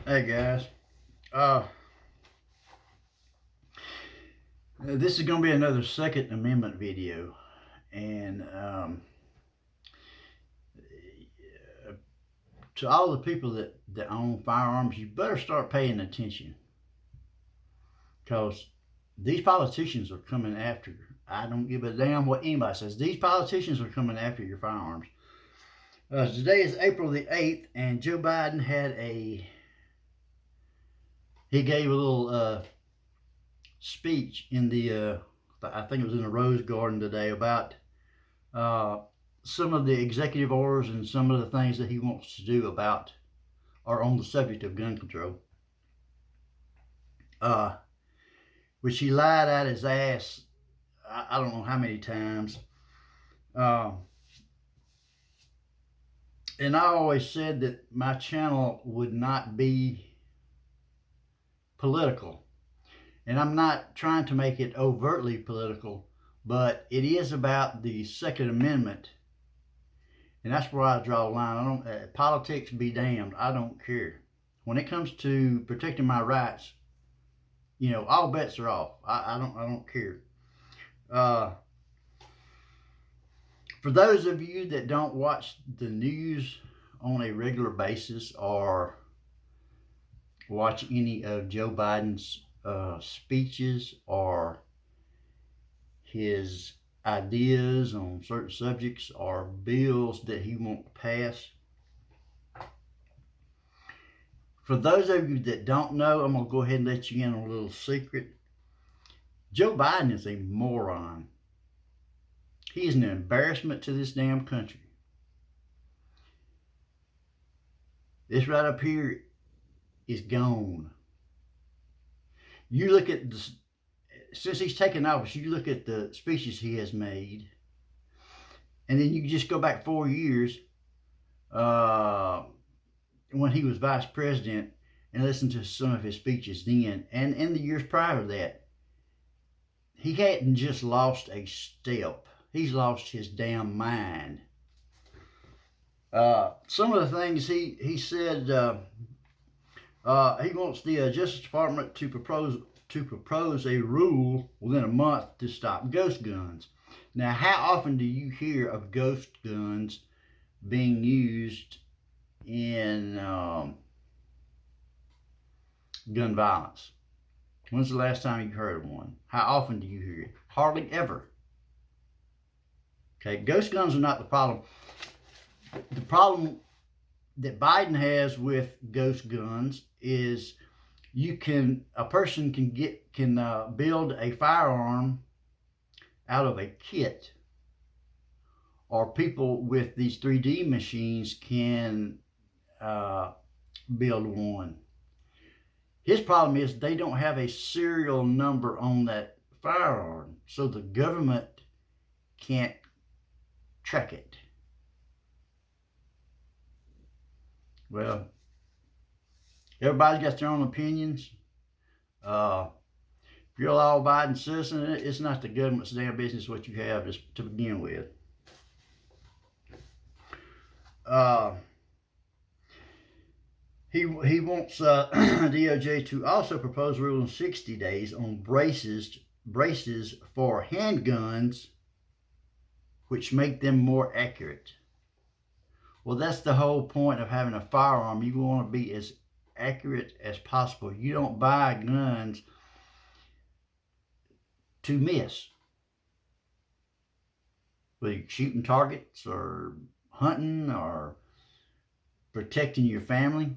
Hey guys, uh, this is going to be another Second Amendment video, and to all the people that own firearms, you better start paying attention, because these politicians are coming after you. I don't give a damn what anybody says. These politicians are coming after your firearms. Today is April the 8th, and Joe Biden he gave a little speech in the I think it was in the Rose Garden today about some of the executive orders and some of the things that he wants to do about or on the subject of gun control, which he lied out his ass. I don't know how many times. And I always said that my channel would not be political. And I'm not trying to make it overtly political, but it is about the Second Amendment. And that's where I draw a line. I don't politics be damned. I don't care. When it comes to protecting my rights, all bets are off. I don't care. For those of you that don't watch the news on a regular basis or watch any of Joe Biden's speeches or his ideas on certain subjects or bills that he wants passed. For those of you that don't know, I'm going to go ahead and let you in on a little secret. Joe Biden is a moron. He is an embarrassment to this damn country. This right up here is gone. You look at since he's taken office, you look at the speeches he has made, and then you just go back 4 years when he was vice president and listen to some of his speeches then, and in the years prior to that. He hadn't just lost a step. He's lost his damn mind. Some of the things he said, he wants the Justice Department to propose a rule within a month to stop ghost guns. Now, how often do you hear of ghost guns being used in gun violence? When's the last time you heard of one? How often do you hear it? Hardly ever. Okay, ghost guns are not the problem. The problem that Biden has with ghost guns is a person can build a firearm out of a kit, or people with these 3D machines can build one. His problem is they don't have a serial number on that firearm, so the government can't track it. Well, everybody's got their own opinions. If you're a law-abiding citizen, it's not the government's damn business what you have to begin with. He wants DOJ to also propose a rule in 60 days on braces for handguns, which make them more accurate. Well, that's the whole point of having a firearm. You want to be as accurate as possible. You don't buy guns to miss. Whether you're shooting targets or hunting or protecting your family.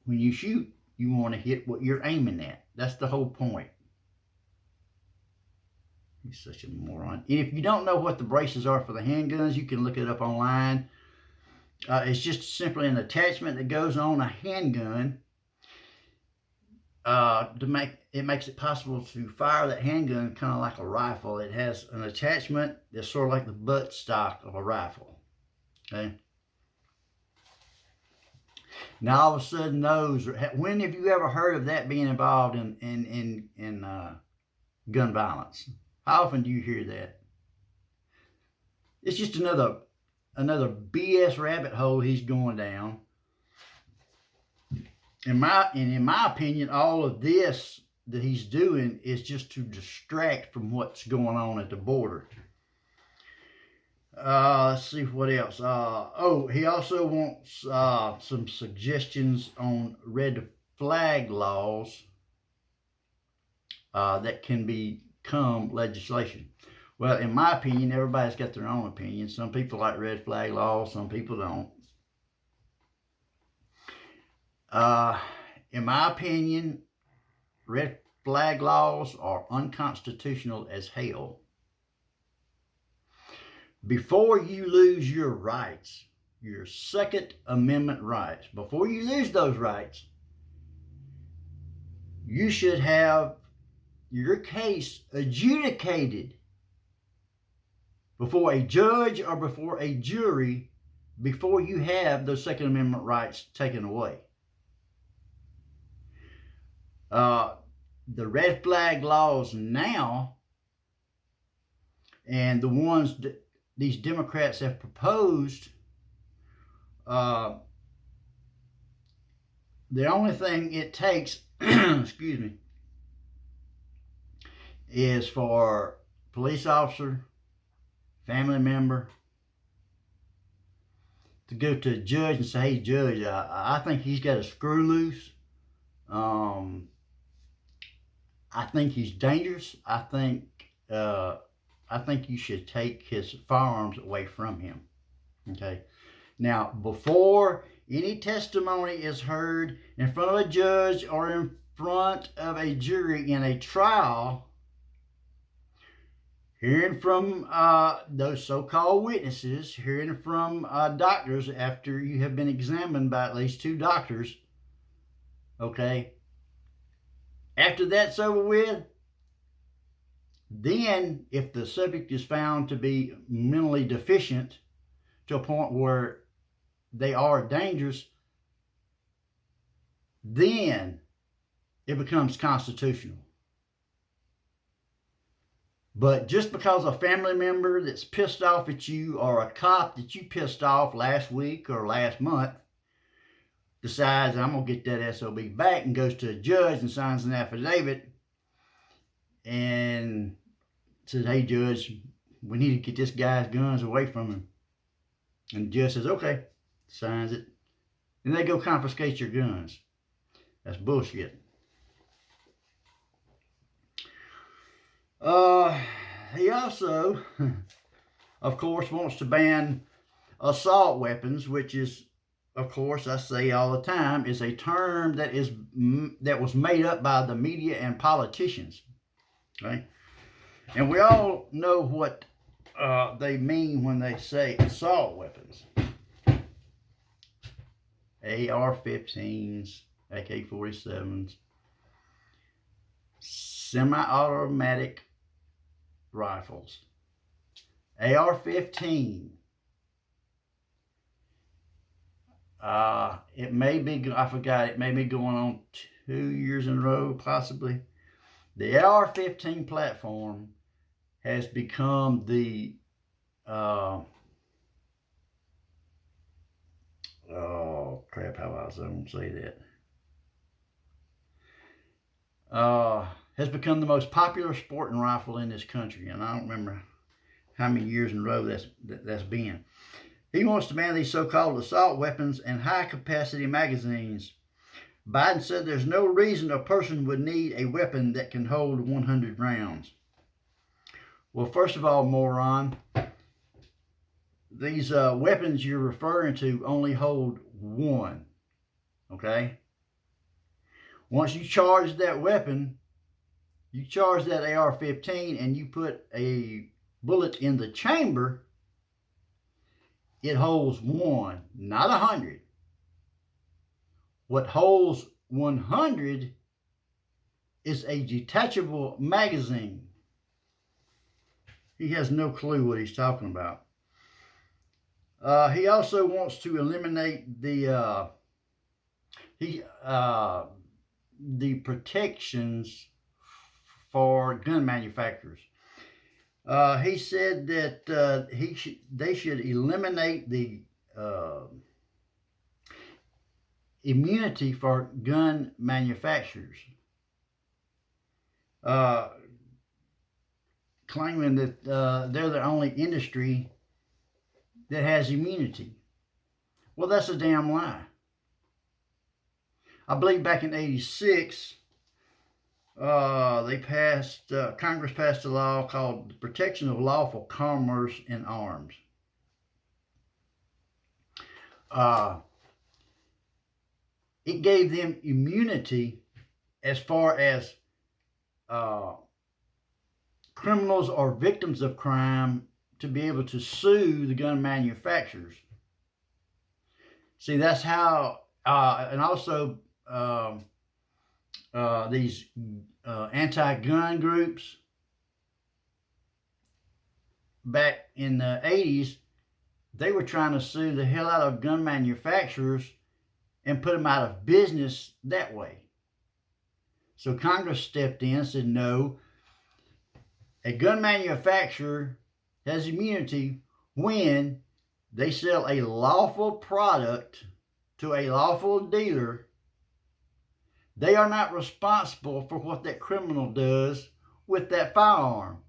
When you shoot, you want to hit what you're aiming at. That's the whole point. He's such a moron. And if you don't know what the braces are for the handguns, you can look it up online. It's just simply an attachment that goes on a handgun it makes it possible to fire that handgun kind of like a rifle. It has an attachment that's sort of like the butt stock of a rifle. Okay. Now all of a sudden when have you ever heard of that being involved in gun violence? How often do you hear that? It's just another BS rabbit hole he's going down. in my opinion, all of this that he's doing is just to distract from what's going on at the border. Let's see what else. He also wants some suggestions on red flag laws that can become legislation. Well, in my opinion, everybody's got their own opinion. Some people like red flag laws, some people don't. In my opinion, red flag laws are unconstitutional as hell. Before you lose your rights, your Second Amendment rights, before you lose those rights, you should have your case adjudicated before a judge or before a jury before you have those Second Amendment rights taken away. The red flag laws now and the ones that these Democrats have proposed, the only thing it takes, excuse me, is for police officer, family member to go to a judge and say, "Hey, judge, I think he's got a screw loose. I think he's dangerous. I think you should take his firearms away from him." Okay. Now, before any testimony is heard in front of a judge or in front of a jury in a trial, hearing from those so-called witnesses, hearing from doctors after you have been examined by at least 2 doctors, okay, after that's over with, then if the subject is found to be mentally deficient to a point where they are dangerous, then it becomes constitutional. But just because a family member that's pissed off at you or a cop that you pissed off last week or last month decides, "I'm going to get that SOB back," and goes to a judge and signs an affidavit and says, "Hey, judge, we need to get this guy's guns away from him." And the judge says, "Okay," signs it. And they go confiscate your guns. That's bullshit. He also, of course, wants to ban assault weapons, which is, of course, I say all the time, is a term that was made up by the media and politicians. Okay? And we all know what they mean when they say assault weapons. AR-15s, AK-47s, semi-automatic rifles. AR-15. It may be, I forgot, it may be going on 2 years in a row, possibly. The AR-15 platform has become the, oh crap, how was I going to say that? Has become the most popular sporting rifle in this country, and I don't remember how many years in a row that's been. He wants to ban these so-called assault weapons and high-capacity magazines. Biden said there's no reason a person would need a weapon that can hold 100 rounds. Well, first of all, moron, these weapons you're referring to only hold 1, okay? Once you charge that weapon, you charge that AR-15 and you put a bullet in the chamber, it holds 1, not 100. What holds 100 is a detachable magazine. He has no clue what he's talking about. He also wants to eliminate the protections for gun manufacturers. He said that they should eliminate the immunity for gun manufacturers, claiming that they're the only industry that has immunity. Well, that's a damn lie. I believe back in '86, Congress passed a law called the Protection of Lawful Commerce in Arms. It gave them immunity as far as criminals or victims of crime to be able to sue the gun manufacturers. See, that's how, and also these anti-gun groups back in the 80s, they were trying to sue the hell out of gun manufacturers and put them out of business that way. So Congress stepped in and said, no, a gun manufacturer has immunity when they sell a lawful product to a lawful dealer. They are not responsible for what that criminal does with that firearm.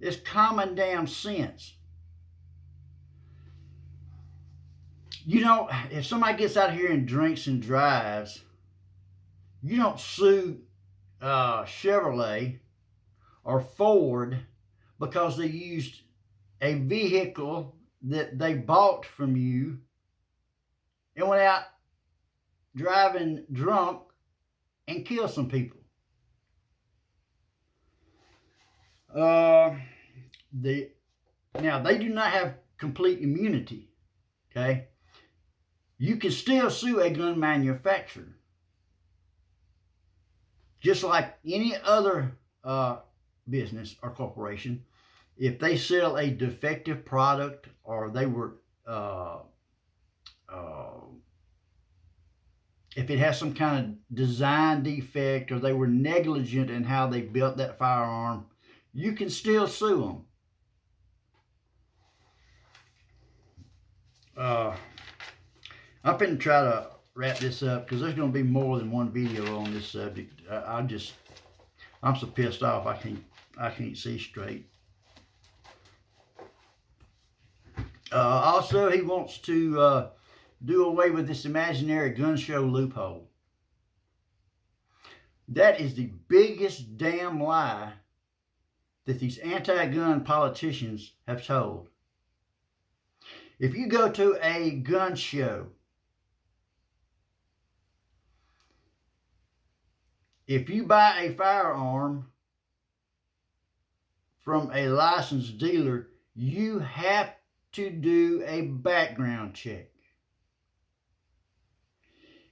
It's common damn sense. You know, if somebody gets out here and drinks and drives, you don't sue Chevrolet or Ford because they used a vehicle that they bought from you and went out driving drunk and killed some people. Now, they do not have complete immunity, okay? You can still sue a gun manufacturer. Just like any other business or corporation, if they sell a defective product or they were, if it has some kind of design defect or they were negligent in how they built that firearm, you can still sue them. I'm going to try to wrap this up because there's going to be more than one video on this subject. I'm so pissed off I can't see straight. Also, he wants to do away with this imaginary gun show loophole. That is the biggest damn lie that these anti-gun politicians have told. If you go to a gun show, if you buy a firearm from a licensed dealer, you have to do a background check.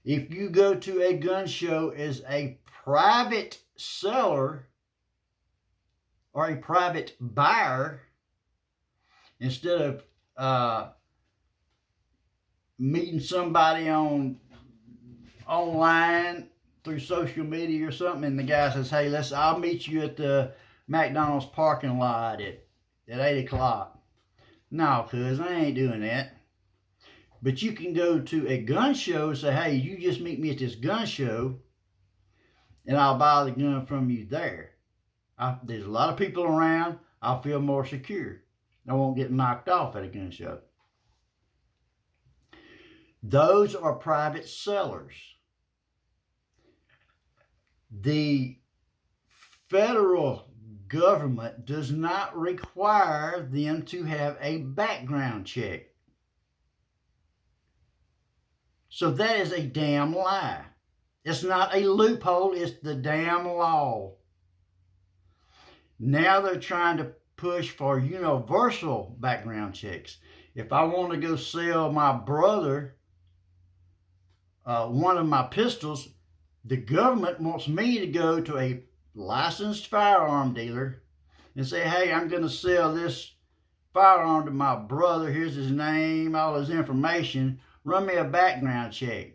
If you go to a gun show as a private seller or a private buyer, instead of meeting somebody online through social media or something, and the guy says, hey, I'll meet you at the McDonald's parking lot at 8 o'clock. No, cuz I ain't doing that. But you can go to a gun show and say, hey, you just meet me at this gun show and I'll buy the gun from you there. There's a lot of people around. I'll feel more secure. I won't get knocked off at a gun show. Those are private sellers. The federal government does not require them to have a background check. So that is a damn lie. It's not a loophole, it's the damn law. Now they're trying to push for universal background checks. If I want to go sell my brother one of my pistols, the government wants me to go to a licensed firearm dealer and say, hey, I'm going to sell this firearm to my brother. Here's his name, all his information. Run me a background check.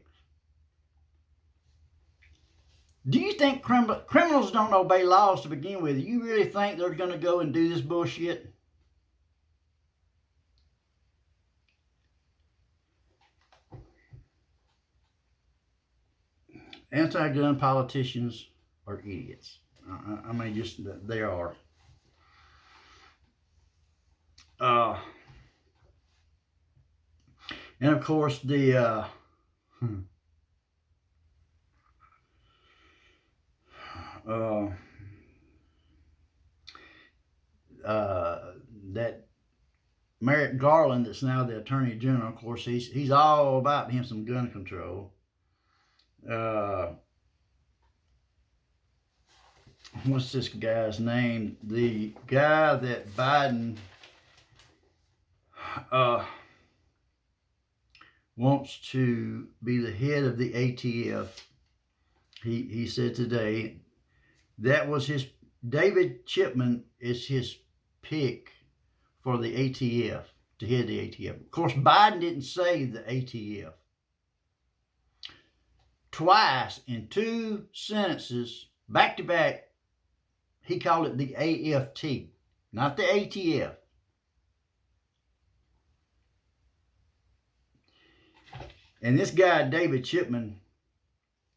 Do you think criminals don't obey laws to begin with? Do you really think they're going to go and do this bullshit? anti-gun politicians are idiots. I mean, just they are. And of course, the that Merrick Garland, that's now the Attorney General, of course, he's all about him some gun control. What's this guy's name? The guy that Biden wants to be the head of the ATF. He said today that was his, David Chipman is his pick for the ATF, to head the ATF. Of course, Biden didn't say the ATF. Twice in 2 sentences, back to back, he called it the AFT, not the ATF. And this guy, David Chipman,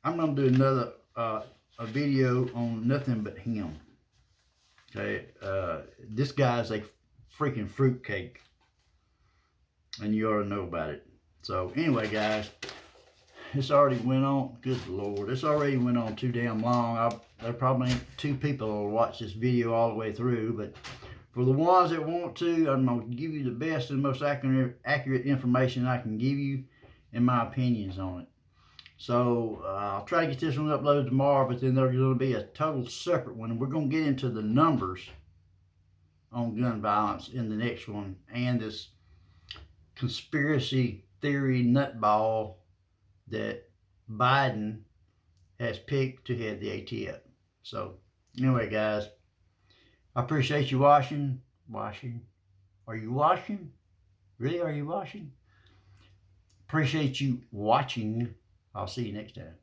I'm going to do another a video on nothing but him. Okay, this guy's a freaking fruitcake, and you ought to know about it. So anyway, guys, it's already went on. Good Lord, it's already went on too damn long. There probably ain't 2 people that'll watch this video all the way through, but for the ones that want to, I'm going to give you the best and most accurate information I can give you and my opinions on it. So I'll try to get this one uploaded tomorrow, but then there's going to be a total separate one. We're going to get into the numbers on gun violence in the next one, and this conspiracy theory nutball that Biden has picked to head the ATF. So anyway, guys, I appreciate you watching. Are you washing? Really, are you washing? Appreciate you watching. I'll see you next time.